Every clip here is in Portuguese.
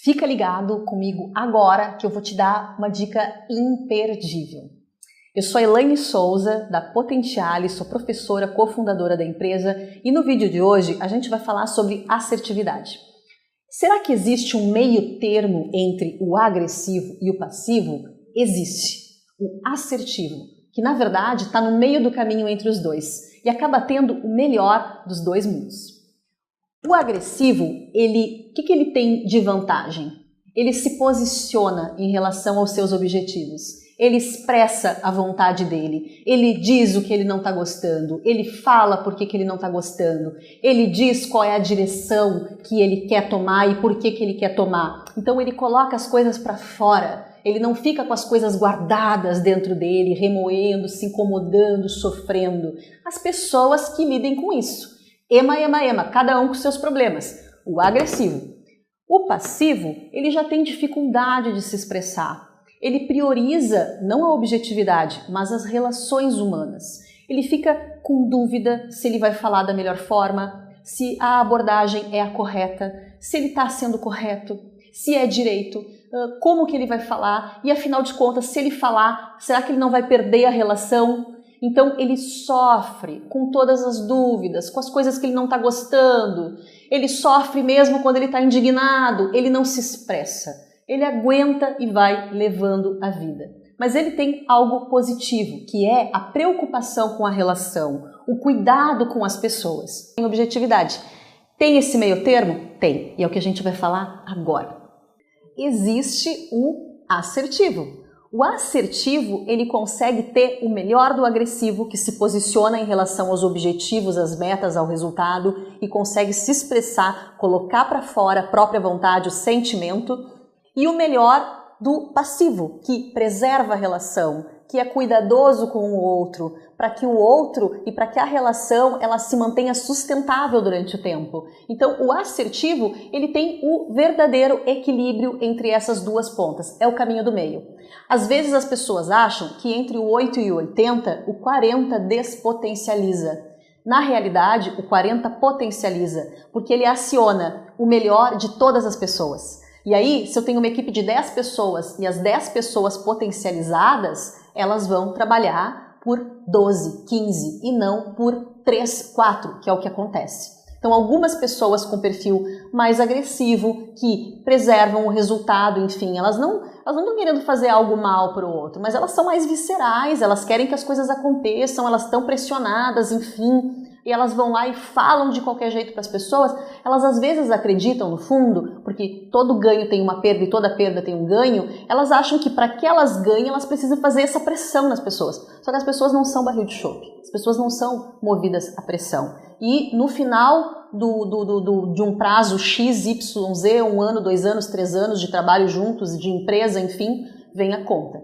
Fica ligado comigo agora que eu vou te dar uma dica imperdível. Eu sou a Elaine Souza, da Potentiale, sou professora, cofundadora da empresa e no vídeo de hoje a gente vai falar sobre assertividade. Será que existe um meio termo entre o agressivo e o passivo? Existe. O assertivo, que na verdade está no meio do caminho entre os dois e acaba tendo o melhor dos dois mundos. O agressivo, o que ele tem de vantagem? Ele se posiciona em relação aos seus objetivos, ele expressa a vontade dele, ele diz o que ele não está gostando, ele fala por que ele não está gostando, ele diz qual é a direção que ele quer tomar e por que ele quer tomar. Então ele coloca as coisas para fora, ele não fica com as coisas guardadas dentro dele, remoendo, se incomodando, sofrendo. As pessoas que lidem com isso. Ema, cada um com seus problemas. O agressivo. O passivo, ele já tem dificuldade de se expressar. Ele prioriza não a objetividade, mas as relações humanas. Ele fica com dúvida se ele vai falar da melhor forma, se a abordagem é a correta, se ele está sendo correto, se é direito, como que ele vai falar e, afinal de contas, se ele falar, será que ele não vai perder a relação? Então ele sofre com todas as dúvidas, com as coisas que ele não está gostando, ele sofre mesmo quando ele está indignado, ele não se expressa, ele aguenta e vai levando a vida. Mas ele tem algo positivo, que é a preocupação com a relação, o cuidado com as pessoas. Tem objetividade. Tem esse meio termo? Tem, e é o que a gente vai falar agora. Existe o assertivo. O assertivo, ele consegue ter o melhor do agressivo, que se posiciona em relação aos objetivos, às metas, ao resultado e consegue se expressar, colocar para fora a própria vontade, o sentimento, e o melhor do passivo, que preserva a relação, que é cuidadoso com o outro, para que o outro e para que a relação ela se mantenha sustentável durante o tempo. Então, o assertivo, ele tem o verdadeiro equilíbrio entre essas duas pontas, é o caminho do meio. Às vezes as pessoas acham que entre o 8 e o 80, o 40 despotencializa. Na realidade, o 40 potencializa, porque ele aciona o melhor de todas as pessoas. E aí, se eu tenho uma equipe de 10 pessoas e as 10 pessoas potencializadas, elas vão trabalhar por 12, 15 e não por 3, 4, que é o que acontece. Então, algumas pessoas com perfil mais agressivo, que preservam o resultado, enfim, elas não estão querendo fazer algo mal para o outro, mas elas são mais viscerais, elas querem que as coisas aconteçam, elas estão pressionadas, enfim, e elas vão lá e falam de qualquer jeito para as pessoas. Elas às vezes acreditam no fundo, porque todo ganho tem uma perda e toda perda tem um ganho, elas acham que para que elas ganhem, elas precisam fazer essa pressão nas pessoas. Só que as pessoas não são barril de chope, as pessoas não são movidas à pressão. E no final de um prazo X, Y, Z, 1 ano, 2 anos, 3 anos de trabalho juntos, de empresa, enfim, vem a conta.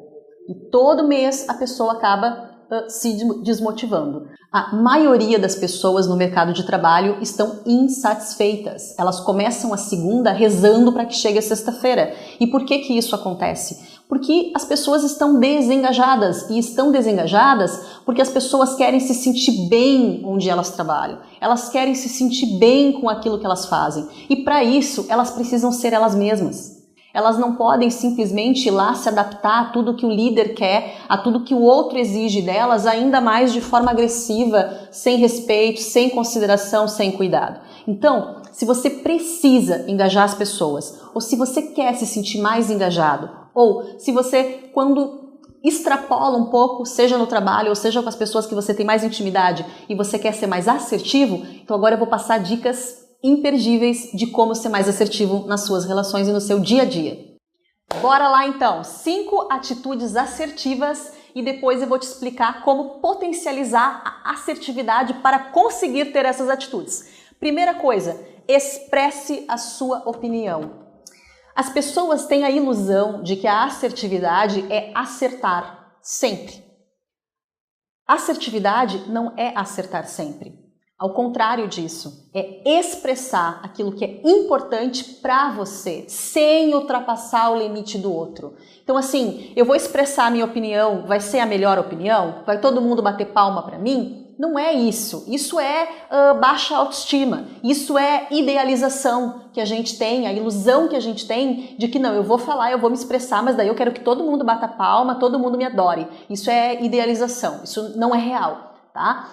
E todo mês a pessoa acaba se desmotivando. A maioria das pessoas no mercado de trabalho estão insatisfeitas. Elas começam a segunda rezando para que chegue a sexta-feira. E por que isso acontece? Porque as pessoas estão desengajadas, e estão desengajadas porque as pessoas querem se sentir bem onde elas trabalham. Elas querem se sentir bem com aquilo que elas fazem. E para isso, elas precisam ser elas mesmas. Elas não podem simplesmente ir lá se adaptar a tudo que o líder quer, a tudo que o outro exige delas, ainda mais de forma agressiva, sem respeito, sem consideração, sem cuidado. Então, se você precisa engajar as pessoas, ou se você quer se sentir mais engajado, ou se você, quando extrapola um pouco, seja no trabalho ou seja com as pessoas que você tem mais intimidade e você quer ser mais assertivo, então agora eu vou passar dicas imperdíveis de como ser mais assertivo nas suas relações e no seu dia a dia. Bora lá então! 5 atitudes assertivas e depois eu vou te explicar como potencializar a assertividade para conseguir ter essas atitudes. Primeira coisa, expresse a sua opinião. As pessoas têm a ilusão de que a assertividade é acertar sempre. Assertividade não é acertar sempre. Ao contrário disso, é expressar aquilo que é importante para você, sem ultrapassar o limite do outro. Então assim, eu vou expressar a minha opinião, vai ser a melhor opinião? Vai todo mundo bater palma para mim? Não é isso. Isso é baixa autoestima. Isso é idealização que a gente tem, a ilusão que a gente tem de que não, eu vou falar, eu vou me expressar, mas daí eu quero que todo mundo bata palma, todo mundo me adore. Isso é idealização. Isso não é real, tá?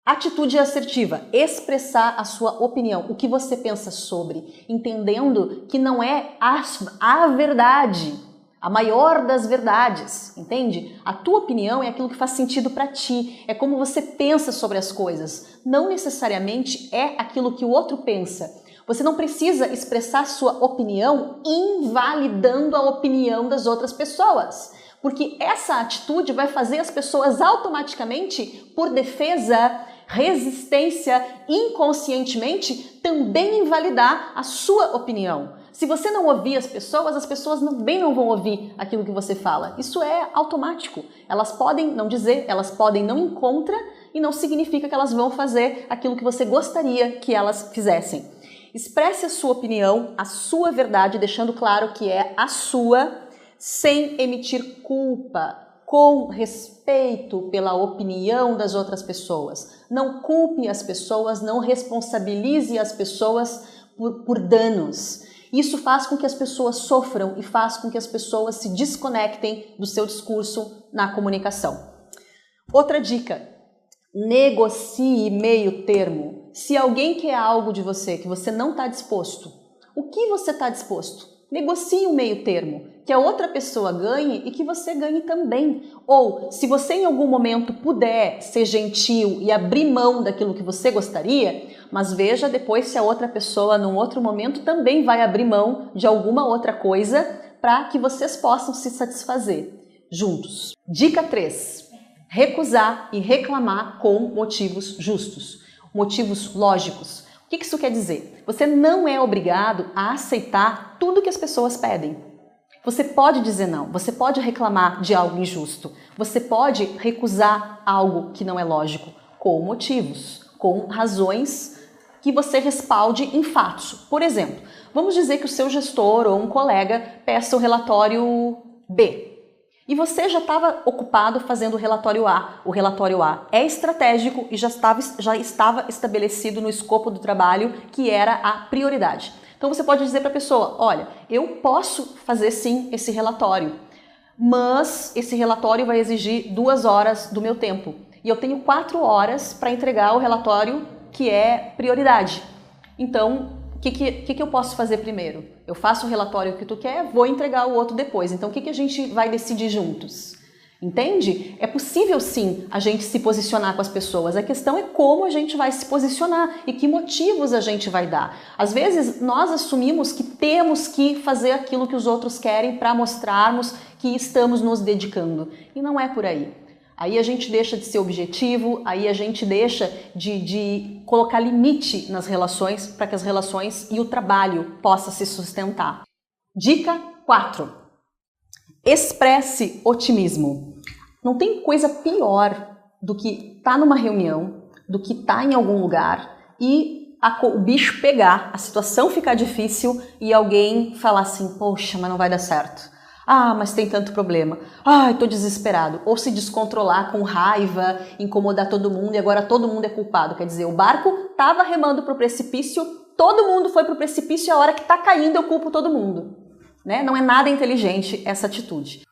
Atitude assertiva, expressar a sua opinião, o que você pensa sobre, entendendo que não é a verdade, a maior das verdades, entende? A tua opinião é aquilo que faz sentido para ti, é como você pensa sobre as coisas, não necessariamente é aquilo que o outro pensa. Você não precisa expressar sua opinião invalidando a opinião das outras pessoas, porque essa atitude vai fazer as pessoas automaticamente, por defesa, resistência, inconscientemente, também invalidar a sua opinião. Se você não ouvir as pessoas também não vão ouvir aquilo que você fala. Isso é automático. Elas podem não dizer, elas podem não ir contra e não significa que elas vão fazer aquilo que você gostaria que elas fizessem. Expresse a sua opinião, a sua verdade, deixando claro que é a sua, sem emitir culpa, com respeito pela opinião das outras pessoas. Não culpe as pessoas, não responsabilize as pessoas por danos. Isso faz com que as pessoas sofram e faz com que as pessoas se desconectem do seu discurso na comunicação. Outra dica, negocie meio termo. Se alguém quer algo de você que você não está disposto, o que você está disposto? Negocie um meio termo, que a outra pessoa ganhe e que você ganhe também. Ou, se você em algum momento puder ser gentil e abrir mão daquilo que você gostaria, mas veja depois se a outra pessoa, num outro momento, também vai abrir mão de alguma outra coisa para que vocês possam se satisfazer juntos. Dica 3. Recusar e reclamar com motivos justos, motivos lógicos. O que isso quer dizer? Você não é obrigado a aceitar tudo que as pessoas pedem. Você pode dizer não, você pode reclamar de algo injusto, você pode recusar algo que não é lógico, com motivos, com razões que você respalde em fatos. Por exemplo, vamos dizer que o seu gestor ou um colega peça o relatório B. E você já estava ocupado fazendo o relatório A. O relatório A é estratégico e já estava estabelecido no escopo do trabalho que era a prioridade. Então você pode dizer para a pessoa, olha, eu posso fazer sim esse relatório, mas esse relatório vai exigir 2 horas do meu tempo. E eu tenho 4 horas para entregar o relatório que é prioridade. Então, o que eu posso fazer primeiro? Eu faço o relatório que tu quer, vou entregar o outro depois. Então, o que a gente vai decidir juntos? Entende? É possível sim a gente se posicionar com as pessoas. A questão é como a gente vai se posicionar e que motivos a gente vai dar. Às vezes, nós assumimos que temos que fazer aquilo que os outros querem para mostrarmos que estamos nos dedicando. E não é por aí. Aí a gente deixa de ser objetivo, aí a gente deixa de colocar limite nas relações para que as relações e o trabalho possam se sustentar. Dica 4. Expresse otimismo. Não tem coisa pior do que estar numa reunião, do que estar em algum lugar e o bicho pegar, a situação ficar difícil e alguém falar assim, poxa, mas não vai dar certo. Ah, mas tem tanto problema. Ai, tô desesperado. Ou se descontrolar com raiva, incomodar todo mundo e agora todo mundo é culpado. Quer dizer, o barco tava remando pro precipício, todo mundo foi pro precipício e a hora que tá caindo eu culpo todo mundo. Né? Não é nada inteligente essa atitude.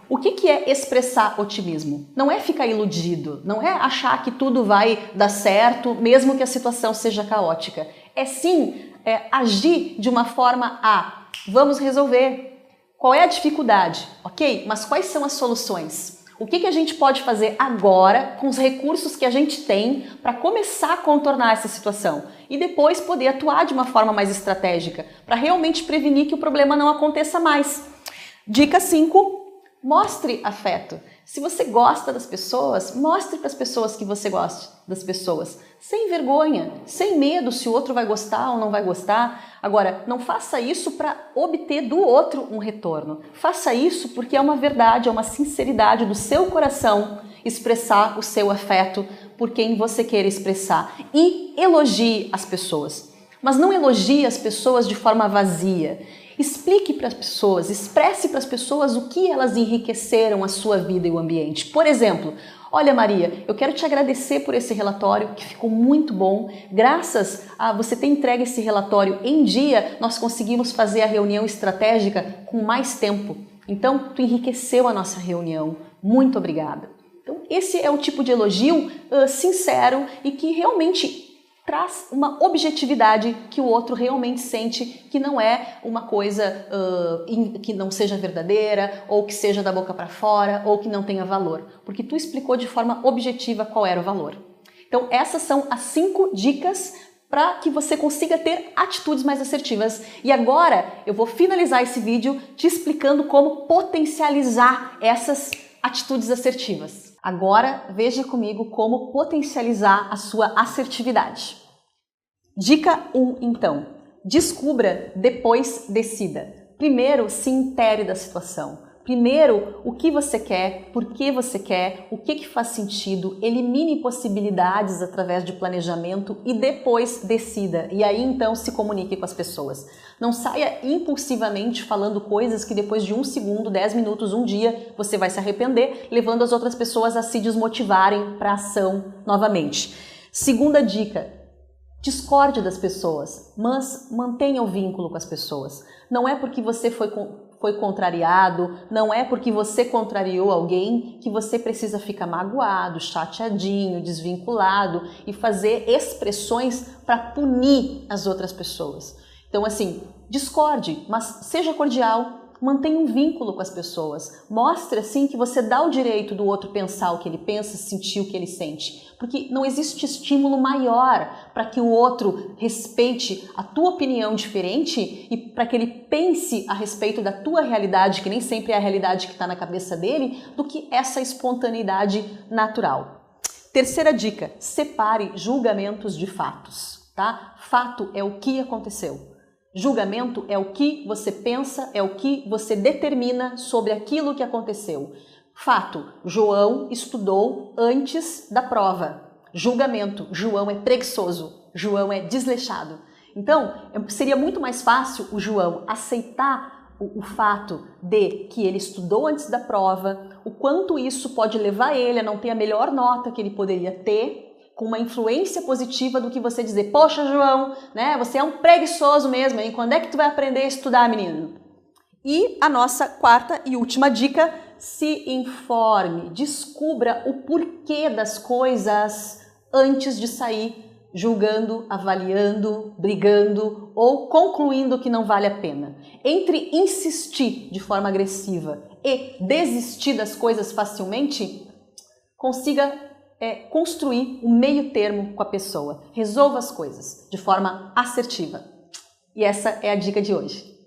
O que é expressar otimismo? Não é ficar iludido, não é achar que tudo vai dar certo, mesmo que a situação seja caótica. É sim agir de uma forma vamos resolver. Qual é a dificuldade? Ok? Mas quais são as soluções? O que a gente pode fazer agora com os recursos que a gente tem para começar a contornar essa situação? E depois poder atuar de uma forma mais estratégica para realmente prevenir que o problema não aconteça mais. Dica 5. Mostre afeto. Se você gosta das pessoas, mostre para as pessoas que você gosta das pessoas. Sem vergonha, sem medo se o outro vai gostar ou não vai gostar. Agora, não faça isso para obter do outro um retorno. Faça isso porque é uma verdade, é uma sinceridade do seu coração expressar o seu afeto por quem você queira expressar. E elogie as pessoas. Mas não elogie as pessoas de forma vazia. Explique para as pessoas, expresse para as pessoas o que elas enriqueceram a sua vida e o ambiente. Por exemplo, olha Maria, eu quero te agradecer por esse relatório que ficou muito bom. Graças a você ter entregue esse relatório em dia, nós conseguimos fazer a reunião estratégica com mais tempo. Então, tu enriqueceu a nossa reunião. Muito obrigada. Então, esse é o tipo de elogio sincero e que realmente traz uma objetividade que o outro realmente sente que não é uma coisa que não seja verdadeira, ou que seja da boca para fora, ou que não tenha valor. Porque tu explicou de forma objetiva qual era o valor. Então, essas são as 5 dicas para que você consiga ter atitudes mais assertivas. E agora eu vou finalizar esse vídeo te explicando como potencializar essas atitudes assertivas. Agora veja comigo como potencializar a sua assertividade. Dica 1, então. Descubra, depois decida. Primeiro, se intere da situação. Primeiro, o que você quer, por que você quer, o que faz sentido, elimine possibilidades através de planejamento e depois decida. E aí então se comunique com as pessoas. Não saia impulsivamente falando coisas que depois de 1 segundo, 10 minutos, 1 dia, você vai se arrepender, levando as outras pessoas a se desmotivarem para a ação novamente. Segunda dica. Discorde das pessoas, mas mantenha o vínculo com as pessoas. Não é porque você foi contrariado, não é porque você contrariou alguém que você precisa ficar magoado, chateadinho, desvinculado e fazer expressões para punir as outras pessoas. Então, assim, discorde, mas seja cordial. Mantenha um vínculo com as pessoas. Mostre assim que você dá o direito do outro pensar o que ele pensa, sentir o que ele sente. Porque não existe estímulo maior para que o outro respeite a tua opinião diferente e para que ele pense a respeito da tua realidade, que nem sempre é a realidade que está na cabeça dele, do que essa espontaneidade natural. Terceira dica, separe julgamentos de fatos, tá? Fato é o que aconteceu. Julgamento é o que você pensa, é o que você determina sobre aquilo que aconteceu. Fato, João estudou antes da prova. Julgamento, João é preguiçoso, João é desleixado. Então, seria muito mais fácil o João aceitar o fato de que ele estudou antes da prova, o quanto isso pode levar ele a não ter a melhor nota que ele poderia ter, com uma influência positiva do que você dizer, poxa João, né, você é um preguiçoso mesmo, hein? Quando é que tu vai aprender a estudar, menino? E a nossa quarta e última dica, se informe, descubra o porquê das coisas antes de sair julgando, avaliando, brigando ou concluindo que não vale a pena. Entre insistir de forma agressiva e desistir das coisas facilmente, consiga construir um meio termo com a pessoa. Resolva as coisas de forma assertiva. E essa é a dica de hoje.